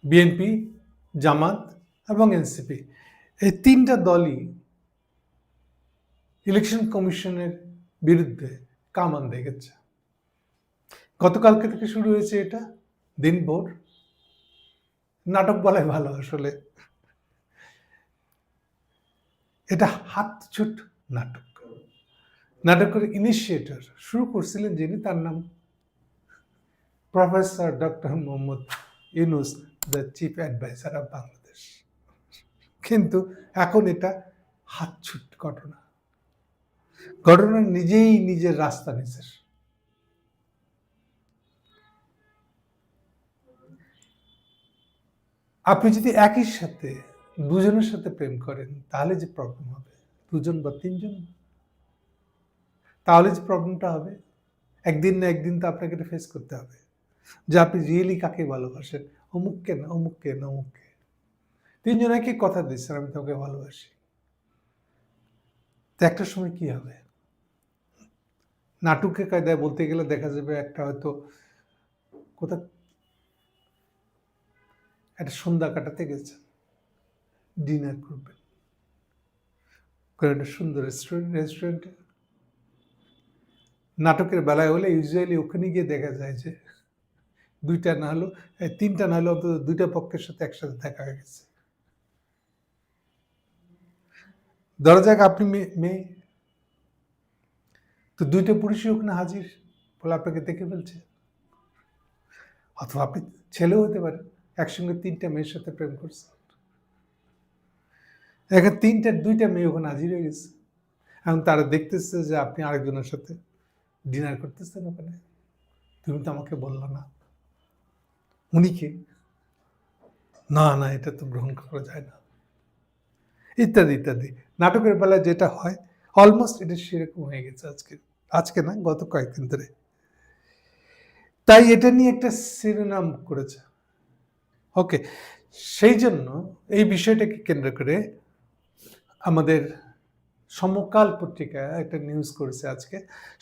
BNP, জামাত এবং NCP, এই তিনটা দলই ইলেকশন কমিশনের বিরুদ্ধে কামান দেখেছে। গতকালকে থেকে শুরু হয়েছে এটা দিনভর। নাটক বলাই ভালো, আসলে এটা হাতছুট নাটক। নাটকের ইনিশিয়েটর শুরু করছিলেন যিনি, তার নাম professor doctor Mohammad Yunus, the chief adviser of Bangladesh. কিন্তু এখন এটা হাতছুট ঘটনা। ঘটনা নিজেই নিজের রাস্তা নিয়েছে। আপনি যদি একই সাথে দুজনের সাথে প্রেম করেন তাহলে যে প্রবলেম হবে, দুজন বা তিনজন, তাহলে যে প্রবলেমটা হবে, একদিন না একদিন তো আপনাকে এটা ফেস করতে হবে যে আপনি রিয়েলি কাকে ভালোবাসেন। অমুককে না, অমুককে না, অমুককে। তিনজন একই কথা দিচ্ছেন, আমি তোকে ভালোবাসি। তো একটা সময় কি হবে? নাটকের কায়দায় বলতে গেলে দেখা যাবে একটা হয়তো কোথাও একটা সন্ধ্যা কাটাতে গেছেন, ডিনার করবেন একটা সুন্দর রেস্টুরেন্টে। নাটকের বেলায় হলে ইউজুয়ালি ওখানে গিয়ে দেখা যায় যে দুইটা না হলো, তিনটা না হলো অন্তত দুইটা পক্ষের সাথে একসাথে দেখা হয়ে গেছে। ধরা যাক আপনি মেয়ে, তো দুইটা পুরুষই ওখানে হাজির বলে আপনাকে দেখে ফেলছে। অথবা আপনি ছেলেও হতে পারেন, একসঙ্গে তিনটা মেয়ের সাথে প্রেম করছে। এখন দুইটা মেয়ে ওখানে হাজির হয়ে গেছে। এখন তারা দেখতেছে যে আপনি আরেকজনের সাথে ডিনার করতেছেন ওখানে। তুমি তো আমাকে বললো না। উনি কে? না না, এটা তো গ্রহণ করা যায় না, ইত্যাদি ইত্যাদি। নাটকের বেলায় যেটা হয় অলমোস্ট এটা সেরকম হয়ে গেছে আজকে না, গত কয়েকদিন ধরে। তাই এটা নিয়ে একটা শিরোনাম করেছে। ওকে, সেই জন্য এই বিষয়টাকে কেন্দ্র করে আমাদের সমকাল পত্রিকা একটা নিউজ করেছে আজকে।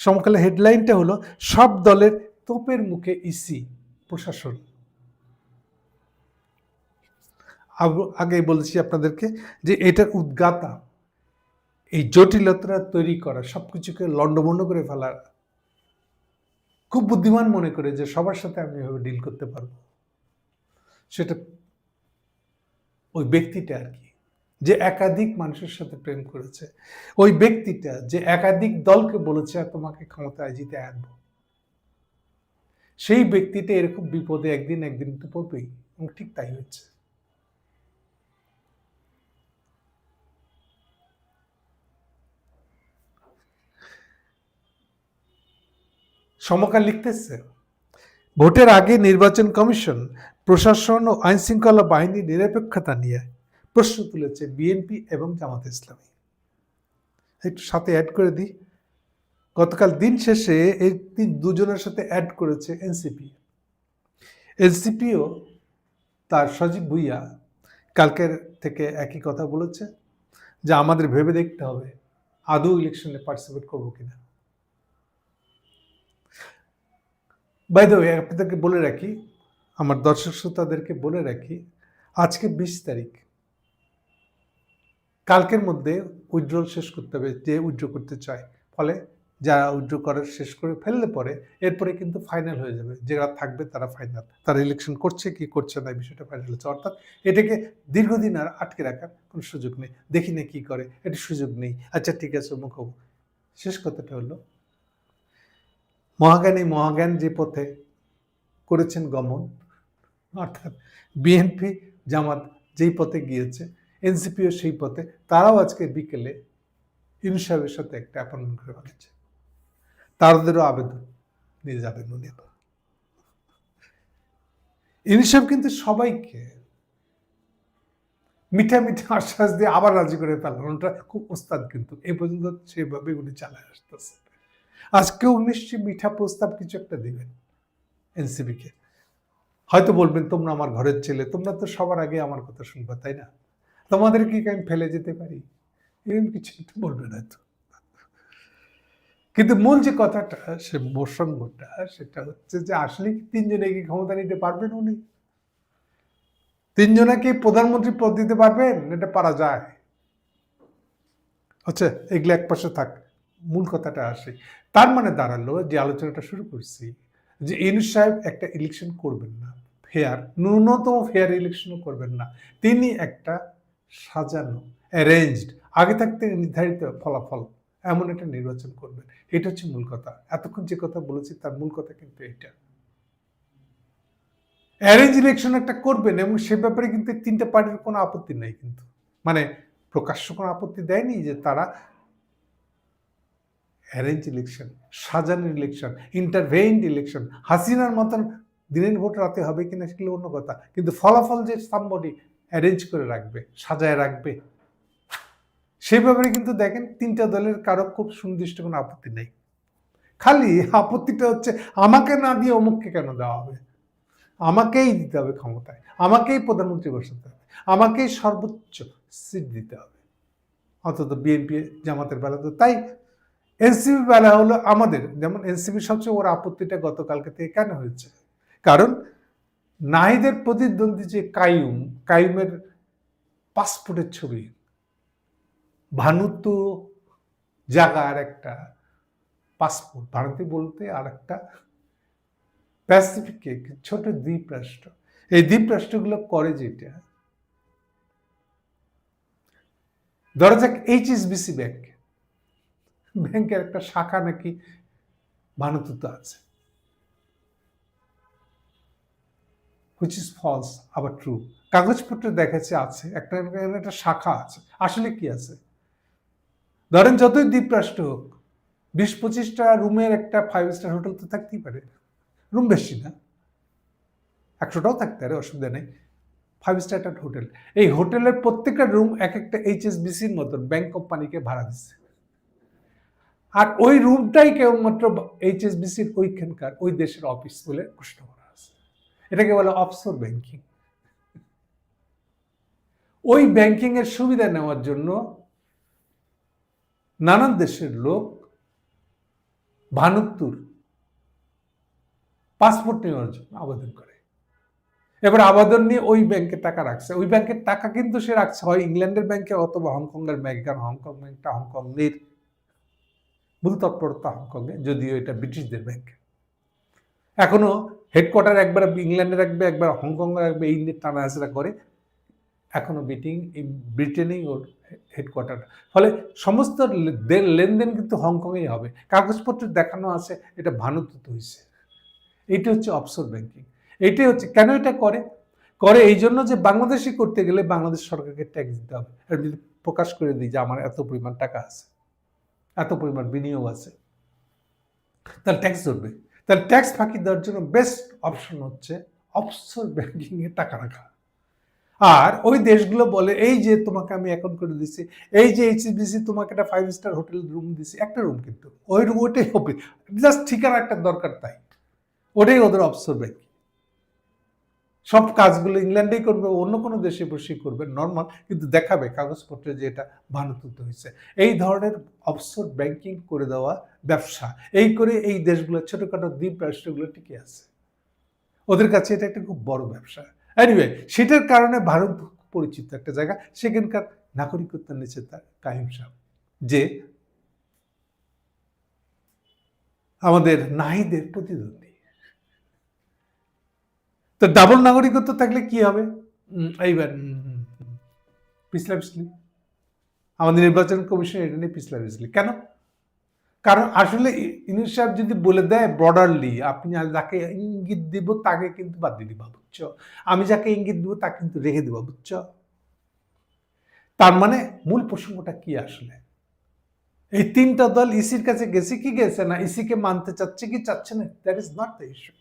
সমকালের হেডলাইনটা হলো, সব দলের তোপের মুখে ইসি প্রশাসন। আগেই বলেছি আপনাদেরকে যে এটার উদ্গাতা, এই জটিলতা তৈরি করা, সবকিছুকে লন্ডভন্ড করে ফেলা, খুব বুদ্ধিমান মনে করে যে সবার সাথে আমি এভাবে ডিল করতে পারবো, সেটা ওই ব্যক্তিটা আর কি, যে একাধিক মানুষের সাথে প্রেম করেছে, ওই ব্যক্তিটা যে একাধিক দলকে বলেছে তোমাকে ক্ষমতায় জিতে আনবো, সেই ব্যক্তিটা এরকম বিপদে একদিন একদিন তো পড়বেই। এবং ঠিক তাই হচ্ছে। সমকাল লিখতেছে, ভোটের আগে নির্বাচন কমিশন প্রশাসন ও আইন শৃঙ্খলা বাহিনীর নিরপেক্ষতা নিয়ে প্রশ্ন তুলেছে বিএনপি এবং জামাত ইসলামী। একটু সাথে অ্যাড করে দিই, গতকাল দিন শেষে এই দুজনের সাথে অ্যাড করেছে এনসিপি। এনসিপিও তার সজীব ভুইয়া কালকের থেকে একই কথা বলেছে যে আমাদের ভেবে দেখতে হবে আদৌ ইলেকশনে পার্টিসিপেট করবো কিনা। বাই দ্য ওয়ে, আপনাদেরকে বলে রাখি, আমার দর্শক শ্রোতাদেরকে বলে রাখি, আজকে 20 তারিখ, কালকের মধ্যে উইথড্রল শেষ করতে হবে যে উইথড্র করতে চায়। ফলে যারা উইথড্র করার শেষ করে ফেললে পরে এরপরে কিন্তু ফাইনাল হয়ে যাবে, যারা থাকবে তারা ফাইনাল, তারা ইলেকশন করছে কি করছে না, এই বিষয়টা ফাইনাল হচ্ছে। অর্থাৎ এটাকে দীর্ঘদিন আর আটকে রাখার কোনো সুযোগ নেই। দেখি না কি করে, এটা সুযোগ নেই। আচ্ছা ঠিক আছে, মুখব। শেষ কথাটা হলো, মহাজ্ঞান যে পথে করেছেন গমন, অর্থাৎ বিএনপি জামাত যেই পথে গিয়েছে, এনসিপিও সেই পথে, তারাও আজকে বিকেলে ইউনূস সাহেবের সাথে একটা অ্যাপয়েন্টমেন্ট করে ফেলেছে। তাদেরও আবেদন নিয়ে যাবেন উনি। ইউনূস সাহেব কিন্তু সবাইকে মিঠা মিঠা আশ্বাস দিয়ে আবার রাজি করে ফেলেন। ওটা খুব ওস্তাদ, কিন্তু এই পর্যন্ত সেভাবে উনি চালায় আসতেছে। আজকেও নিশ্চয়ই মিঠা প্রস্তাব কিছু একটা দিবেন এনসিপিকে। হয়তো বলবেন তোমরা আমার ঘরের ছেলে, তোমরা তো সবার আগে আমার কথা শুনবে, তাই না? তোমাদেরকে কি আমি ফেলে যেতে পারি? এরকম কিছু একটু বলবেন হয়তো। কিন্তু মূল যে কথাটা, সে প্রসঙ্গটা, সেটা হচ্ছে যে আসলে কি তিনজনে কি ক্ষমতা নিতে পারবেন উনি? তিনজনাকে প্রধানমন্ত্রী পদ দিতে পারবেন? এটা পারা যায়। আচ্ছা, এগুলো একপাশে থাক, মূল কথাটা আসে। তার মানে দাঁড়ালো যে আলোচনাটা শুরু করছি যে ইউনূস সাহেব একটা ইলেকশন করবেন না, ফেয়ার, ন্যূনতম ফেয়ার ইলেকশনও করবেন না। তিনি একটা সাজানো, অ্যারেঞ্জড, আগে থাকতে নির্ধারিত ফলাফল এমন একটা নির্বাচন করবেন। এটা হচ্ছে মূল কথা। এতক্ষণ যে কথা বলেছি তার মূল কথা কিন্তু এটা। অ্যারেঞ্জ ইলেকশন একটা করবেন এবং সে ব্যাপারে কিন্তু তিনটা পার্টির কোনো আপত্তি নাই কিন্তু, মানে প্রকাশ্য কোনো আপত্তি দেয়নি যে তারা অ্যারেঞ্জ ইলেকশন, সাজানো ইলেকশন, ইন্টারভেইনড ইলেকশন, হাসিনার মতন দিনের ভোট রাতে হবে কিনা সেগুলো অন্য কথা, কিন্তু ফলাফল যে সামবডি অ্যারেঞ্জ করে রাখবে, সাজায় রাখবে, সেই ব্যাপারে কিন্তু দেখেন তিনটা দলের কারো খুব সুনির্দিষ্ট কোনো আপত্তি নেই। খালি আপত্তিটা হচ্ছে আমাকে না দিয়ে অমুককে কেন দেওয়া হবে, আমাকেই দিতে হবে ক্ষমতায়, আমাকেই প্রধানমন্ত্রী বসাতে হবে, আমাকেই সর্বোচ্চ সিট দিতে হবে, অন্তত বিএনপি জামাতের বেলা তো তাই। এনসিপি বেলা হলো আমাদের, যেমন এনসিপির সবচেয়ে ওর আপত্তিটা গতকালকে থেকে কেন হয়েছে, কারণ নাহিদের প্রতিদ্বন্দ্বী যে কাইমের পাসপোর্টের ছবি, ভানুত্ব জায়গার একটা পাসপোর্ট, ভারতী বলতে আর একটা প্যাসিফিকে ছোট দ্বীপ রাষ্ট্র, এই দ্বীপ রাষ্ট্রগুলো করে যেটা, ধরা যাক এইচএসবিসি ব্যাংক, ব্যাংকের একটা শাখা নাকি ভানুতুতে আছে, হুইচ ইজ ফলস আবার ট্রু, কাগজপত্রে দেখাচ্ছে আছে একটা শাখা আছে, আসলে কি আছে? ধরেন যতই দ্বীপ রাষ্ট্র হোক, 20-25টা রুমের একটা 5 স্টার হোটেল তো থাকতেই পারে, রুম বেশি না, 100টাও থাকতে পারে, অসুবিধা নেই, 5 স্টার একটা হোটেল, এই হোটেলের প্রত্যেকটা রুম এক একটা এইচএসবিসির মতন ব্যাংক কোম্পানিকে ভাড়া দিচ্ছে, আর ওই রুমটাই কেবলমাত্র এইচএসবিসির ওইখানকার ওই দেশের অফিস বলে ঘোষণা করা আছে, এটাকে বলে অফশোর ব্যাংকিং। ওই ব্যাংকিং এর সুবিধা নেওয়ার জন্য নানান দেশের লোক ভানুত্তুর পাসপোর্ট নেওয়ার জন্য আবেদন করে, এবার আবেদন নিয়ে ওই ব্যাংকে টাকা রাখছে, ওই ব্যাংকের টাকা কিন্তু সে রাখছে হয় ইংল্যান্ডের ব্যাংকে অথবা হংকংয়ের ব্যাংকে, কারণ হংকং ব্যাংকটা হংকংয়ের মূল তৎপরতা হংকংয়ে, যদিও এটা ব্রিটিশদের ব্যাংক, এখনো হেডকোয়ার্টার একবার ইংল্যান্ডে রাখবে, একবার হংকংয়ে রাখবে, এই নিয়ে টানাহাসড়া করে, এখনো ব্রিটেনেই ওর হেডকোয়ার্টার, ফলে সমস্ত লেনদেন কিন্তু হংকংয়েই হবে, কাগজপত্র দেখানো আছে এটা ভানুত্ব হয়েছে। এইটা হচ্ছে অফশোর ব্যাংকিং। এইটাই হচ্ছে কেন এটা করে এই জন্য যে বাংলাদেশে করতে গেলে বাংলাদেশ সরকারকে ট্যাক্স দিতে হবে, আর যদি প্রকাশ করে দিই যে আমার এত পরিমাণ টাকা আছে, এত পরিমাণ বিনিয়োগ আছে, তাহলে ট্যাক্স ধরবে, তাহলে ট্যাক্স ফাঁকি দেওয়ার জন্য বেস্ট অপশন হচ্ছে অফশোর ব্যাংকিং এ টাকা রাখা। আর ওই দেশগুলো বলে এই যে তোমাকে আমি অ্যাকাউন্ট করে দিচ্ছি, এই যে এইচএসবিসি তোমাকে একটা 5 স্টার হোটেল রুম দিচ্ছি, একটা রুম কিন্তু ওই রুম, ওটাই হবে, জাস্ট ঠিকানা একটা দরকার, তাই ওটাই ওদের অফশোর ব্যাংকিং। সব কাজগুলো ইংল্যান্ডেই করবে, অন্য কোনো দেশে বসে করবে নর্মাল, কিন্তু দেখাবে কাগজপত্রে যে এটা ভানুতুত হয়েছে। এই ধরনের অফশোর ব্যাংকিং করে দেওয়া ব্যবসা, এই করে এই দেশগুলো ছোটখাটো দ্বীপ রাষ্ট্রগুলো টিকে আছে, ওদের কাছে এটা একটা খুব বড় ব্যবসা। এনিওয়ে, সেটার কারণে ভারত পরিচিত একটা জায়গা, সেখানকার নাগরিকত্ব নিচ্ছে তার কাইম সাহেব, যে আমাদের নাহিদের প্রতিদ্বন্দ্বী। তো ডাবল নাগরিকত্ব থাকলে কি হবে? এইবার পিছলা পিছলি, আমাদের নির্বাচন কমিশন এটা নিয়ে পিছলা পিছলি কেন? কারণ আসলে ইউনূস সাহেব যদি বলে দেয় ব্রডারলি, আপনি যাকে ইঙ্গিত দিব তাকে কিন্তু বাদ দিয়ে দিবা, বুঝছো, আমি যাকে ইঙ্গিত দিব তাকে কিন্তু রেখে দিবা, বুঝছো। তার মানে মূল প্রসঙ্গটা কি আসলে? এই তিনটা দল ইসির কাছে গেছে কি গেছে না, ইসিকে মানতে চাচ্ছে কি চাচ্ছে না, that is not the issue.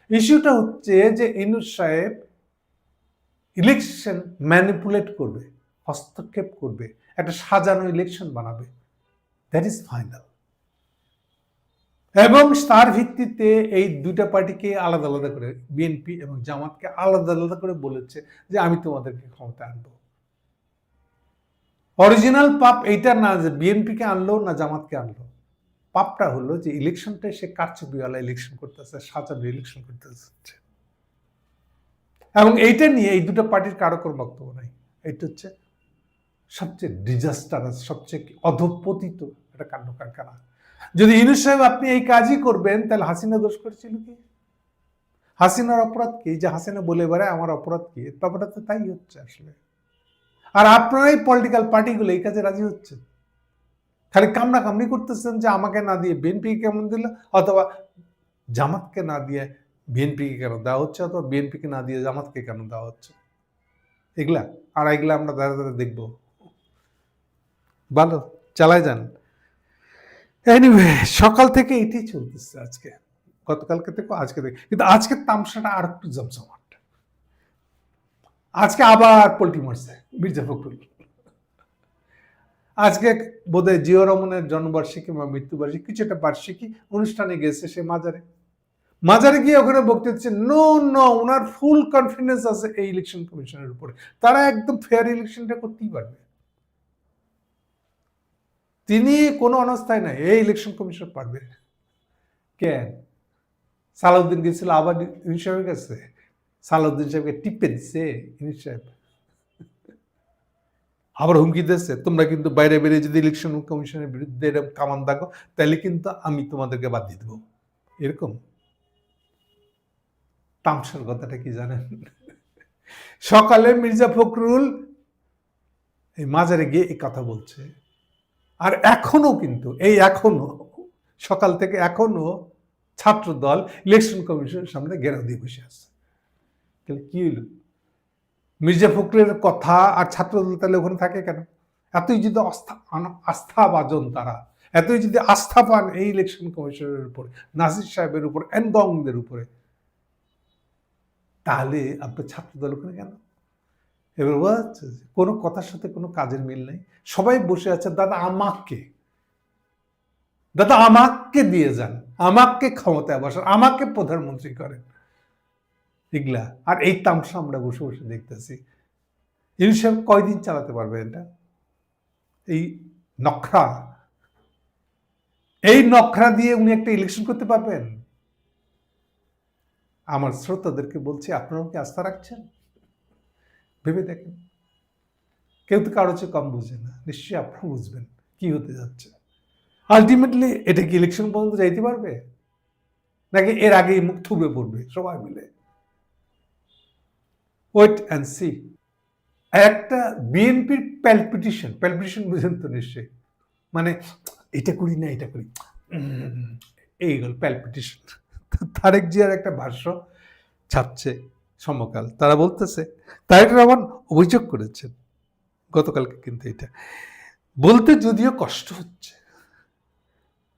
ইস্যুটা হচ্ছে যে ইউনূস সাহেব ইলেকশন ম্যানিপুলেট করবে, হস্তক্ষেপ করবে, একটা সাজানো ইলেকশন বানাবে, দ্যাট ইজ ফাইনাল। এবং তার ভিত্তিতে এই দুইটা পার্টিকে আলাদা আলাদা করে, বিএনপি এবং জামাতকে আলাদা আলাদা করে বলেছে যে আমি তোমাদেরকে ক্ষমতা আনবো। অরিজিনাল পাপ এইটা না যে বিএনপিকে আনলো না জামাতকে আনলো, পাপটা হলো যে ইলেকশনটা সে কারচুপিওয়ালা ইলেকশন করতেছে, সাজানো ইলেকশন করতেছে। এবং এইটা নিয়ে এই দুটো পার্টির কারো কোনো বক্তব্য নাই। এটা হচ্ছে সবচেয়ে ডিজাস্টারাস, সবচেয়ে অধঃপতিত একটা কাণ্ড কারখানা। যদি ইউনূস সাহেব আপনি এই কাজই করবেন, তাহলে হাসিনা দোষ করেছিল কি? হাসিনার অপরাধ কি? যে হাসিনা বলে বেড়ায় আমার অপরাধ কি? ব্যাপারটা তো তাই হচ্ছে আসলে। আর আপনারাই পলিটিক্যাল পার্টিগুলো এই কাজে রাজি হচ্ছে, খালি কামনা কামনি করতেছেন যে আমাকে না দিয়ে বিএনপি কেমন দিল, অথবা জামাতকে না দিয়ে বিএনপিকে কেন দেওয়া হচ্ছে, অথবা বিএনপিকে না দিয়ে জামাতকে কেন দেওয়া হচ্ছে, এগুলা আর এগুলা আমরা দাঁড়া দাঁড়া দেখবো। ভালো, চালাই যান। এনিওয়ে, সকাল থেকে এটাই চলতেছে আজকে, গতকালকে থেকে আজকে থেকে, কিন্তু আজকের তামসাটা আর একটু জমজমাট। আজকে আবার পোল্ট্রি মারছে মির্জা ফখরুল। আজকে বোধহয় জিয়া রহমানের জন্মবার্ষিকী বা মৃত্যুবার্ষিকী, কিছু একটা বার্ষিকী অনুষ্ঠানে গেছে সে মাজারে গিয়ে ওখানে বক্তব্য দিচ্ছে নো, ওনার ফুল কনফিডেন্স আছে এই ইলেকশন কমিশনের উপরে, তারা একদম ফেয়ার ইলেকশনটা করতেই পারবে, তিনি কোনো অনাস্থায় নাই, এই ইলেকশন কমিশন পারবে। কেন? সালাউদ্দিন গেছিল আবার ইউনূস সাহেবের কাছে, সালাউদ্দিন সাহেবকে টিপে দিচ্ছে ইউনূস সাহেব, আবার হুমকি দিচ্ছে তোমরা কিন্তু বাইরে বেরিয়ে যদি ইলেকশন কমিশনের বিরুদ্ধে এরকম কামান দাগো, তাহলে কিন্তু আমি তোমাদেরকে বাদ দিয়ে দেবো। এরকম তামসার কথাটা কি জানেন? সকালে মির্জা ফখরুল এই মাজারে গিয়ে এই কথা বলছে, আর এখনো কিন্তু এখনো সকাল থেকে এখনো ছাত্র দল ইলেকশন কমিশনের সামনে ঘেরাও দিয়ে বসে আছে। তাহলে কি হইল? মির্জা ফখরুলের কথা আর ছাত্রদল তাহলে ওখানে থাকে কেন? এতই যদি আস্থাভাজন তারা, এতই যদি আস্থা পান এই ইলেকশন কমিশনের উপরে, নাসির সাহেবের উপর, এনগংদের উপরে, তাহলে আপনার ছাত্রদল ওখানে কেন? এবার বোঝা যাচ্ছে কোনো কথার সাথে কোনো কাজের মিল নেই। সবাই বসে আছে দাদা আমাকে দিয়ে যান, আমাকে ক্ষমতায় বসান, আমাকে প্রধানমন্ত্রী করেন, এগুলা। আর এই তামসা আমরা বসে বসে দেখতেছি। ইউনূস সাহেব কয়দিন চালাতে পারবে এটা? এই নখরা দিয়ে উনি একটা ইলেকশন করতে পারবেন? আমার শ্রোতাদেরকে বলছি, আপনারাও কি আস্থা রাখছেন? ভেবে দেখেন। কেউ তো কারো চেয়ে কম বুঝে না, নিশ্চয়ই আপনারা বুঝবেন কি হতে যাচ্ছে। আলটিমেটলি এটা কি ইলেকশন পর্যন্ত যাইতে পারবে, নাকি এর আগেই মুখ থুবে পড়বে সবাই মিলে? Wait and see. একটা বিএনপির প্যালপিটিশন বুঝেন তো নিশ্চয়ই, মানে এটা করি না এটা করি, এইগুলো প্যালপিটেশন। তারেক জিয়ার একটা ভাষ্য ছাপছে সমকাল, তারা বলতেছে, তারেক রহমান অভিযোগ করেছেন গতকালকে, কিন্তু এটা বলতে যদিও কষ্ট হচ্ছে,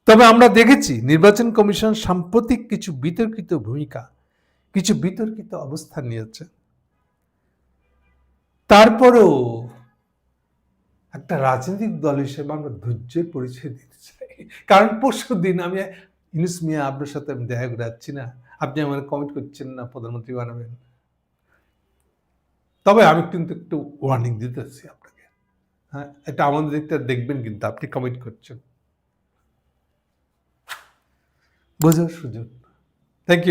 তবে আমরা দেখেছি নির্বাচন কমিশন সাম্প্রতিক কিছু বিতর্কিত অবস্থান নিয়েছে। তারপরেও একটা রাজনৈতিক দল হিসেবে আমরা ধৈর্যের পরিচয় দিতে চাই, কারণ পরশু দিন আমি ইউনূস মিয়া আপনার সাথে আমি দেখা করে যাচ্ছি না, আপনি আমার কমেন্ট করছেন না প্রধানমন্ত্রী বানাবেন, তবে আমি কিন্তু একটু ওয়ার্নিং দিতেছি আপনাকে, হ্যাঁ, এটা আমাদের দিকটা দেখবেন, কিন্তু আপনি কমেন্ট করছেন, বোঝার সুযোগ। Thank you.